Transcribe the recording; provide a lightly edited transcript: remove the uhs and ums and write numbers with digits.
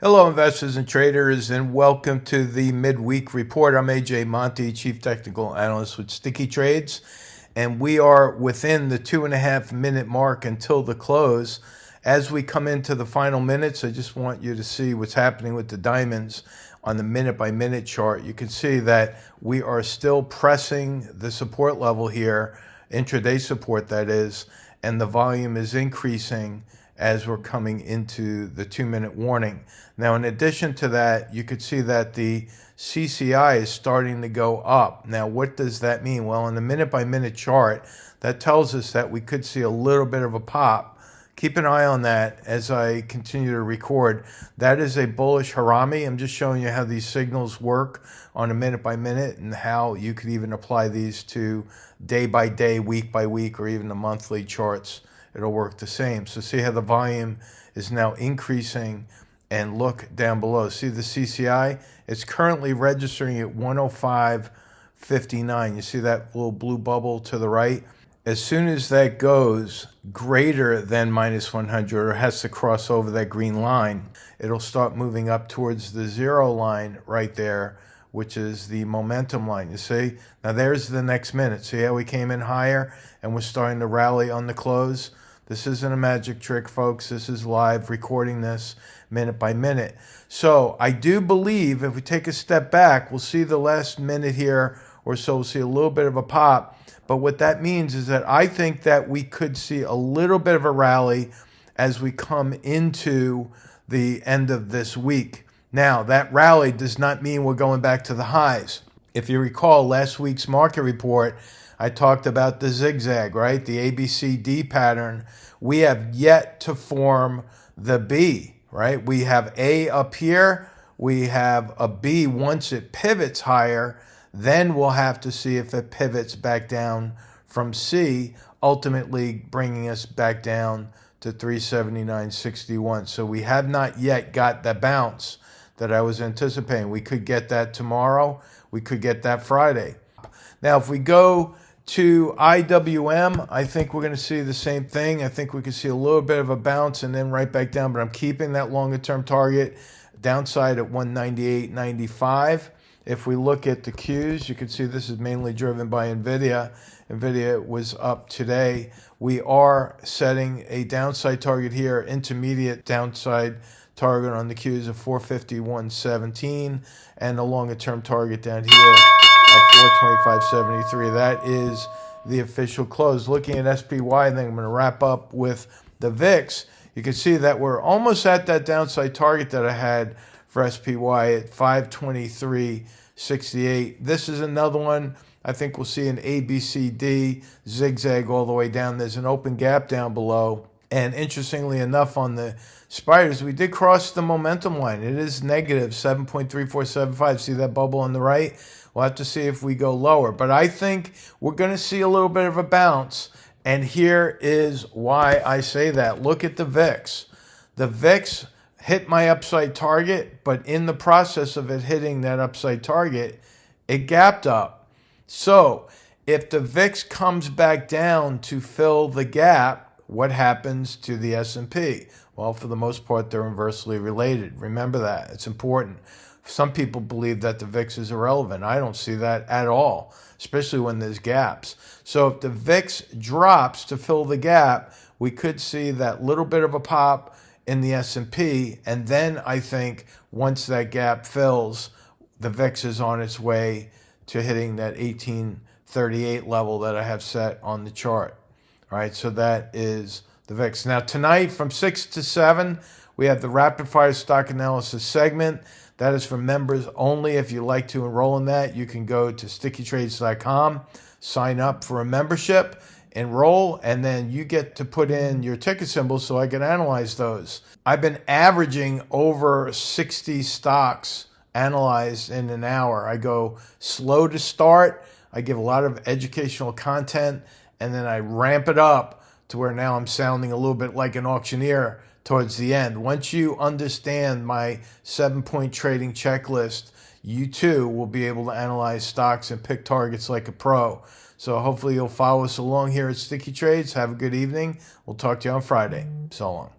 Hello, investors and traders, and welcome to the Midweek Report. I'm AJ Monte, Chief Technical Analyst with StickyTrades, and we are within the 2.5 minute mark until the close. As we come into the final minutes, I just want you to see what's happening with the diamonds on the minute-by-minute chart. You can see that we are still pressing the support level here, intraday support that is, and the volume is increasing as we're coming into the 2-minute warning. Now, in addition to that, you could see that the CCI is starting to go up. Now, what does that mean? Well, in the minute-by-minute chart, that tells us that we could see a little bit of a pop. Keep an eye on that as I continue to record. That is a bullish harami. I'm just showing you how these signals work on a minute-by-minute and how you could even apply these to day-by-day, week-by-week, or even the monthly charts. It'll work the same. So see how the volume is now increasing, and look down below. See the CCI? It's currently registering at 105.59. You see that little blue bubble to the right? As soon as that goes greater than minus 100 or has to cross over that green line, it'll start moving up towards the zero line right there, which is the momentum line. You see? Now there's the next minute. See how we came in higher and we're starting to rally on the close? This isn't a magic trick, folks. This is live, recording this minute by minute. So I do believe if we take a step back, we'll see the last minute here or so, we'll see a little bit of a pop. But what that means is that I think that we could see a little bit of a rally as we come into the end of this week. Now, that rally does not mean we're going back to the highs. If you recall last week's market report, I talked about the zigzag, right? The ABCD pattern. We have yet to form the B, right? We have A up here. We have a B once it pivots higher. Then we'll have to see if it pivots back down from C, ultimately bringing us back down to 379.61. So we have not yet got the bounce that I was anticipating. We could get that tomorrow. We could get that Friday. Now, if we go to IWM, I think we're going to see the same thing. I think we could see a little bit of a bounce and then right back down, but I'm keeping that longer term target downside at 198.95. If we look at the Qs, you can see this is mainly driven by NVIDIA. NVIDIA was up today. We are setting a downside target here, intermediate downside target on the Qs of 451.17, and a longer term target down here of 425.73. That is the official close. Looking at SPY, I think I'm going to wrap up with the VIX. You can see that we're almost at that downside target that I had for SPY at 523.68. This is another one. I think we'll see an ABCD zigzag all the way down. There's an open gap down below. And interestingly enough, on the spiders, we did cross the momentum line. It is negative 7.3475. See that bubble on the right? We'll have to see if we go lower. But I think we're going to see a little bit of a bounce. And here is why I say that. Look at the VIX. The VIX hit my upside target, but in the process of it hitting that upside target, it gapped up. So if the VIX comes back down to fill the gap, what happens to the S&P? Well, for the most part, they're inversely related. Remember that. It's important. Some people believe that the VIX is irrelevant. I don't see that at all, especially when there's gaps. So if the VIX drops to fill the gap, we could see that little bit of a pop in the S&P, and then I think once that gap fills, the VIX is on its way to hitting that 1838 level that I have set on the chart. All right, so that is the VIX. Now tonight from 6 to 7, we have the rapid fire stock analysis segment. That is for members only. If you'd like to enroll in that, you can go to StickyTrades.com, sign up for a membership, enroll, and then you get to put in your ticker symbols so I can analyze those. I've been averaging over 60 stocks analyzed in an hour. I go slow to start. I give a lot of educational content, and then I ramp it up to where now I'm sounding a little bit like an auctioneer towards the end. Once you understand my 7-point trading checklist, you too will be able to analyze stocks and pick targets like a pro. So hopefully you'll follow us along here at Sticky Trades. Have a good evening. We'll talk to you on Friday. So long.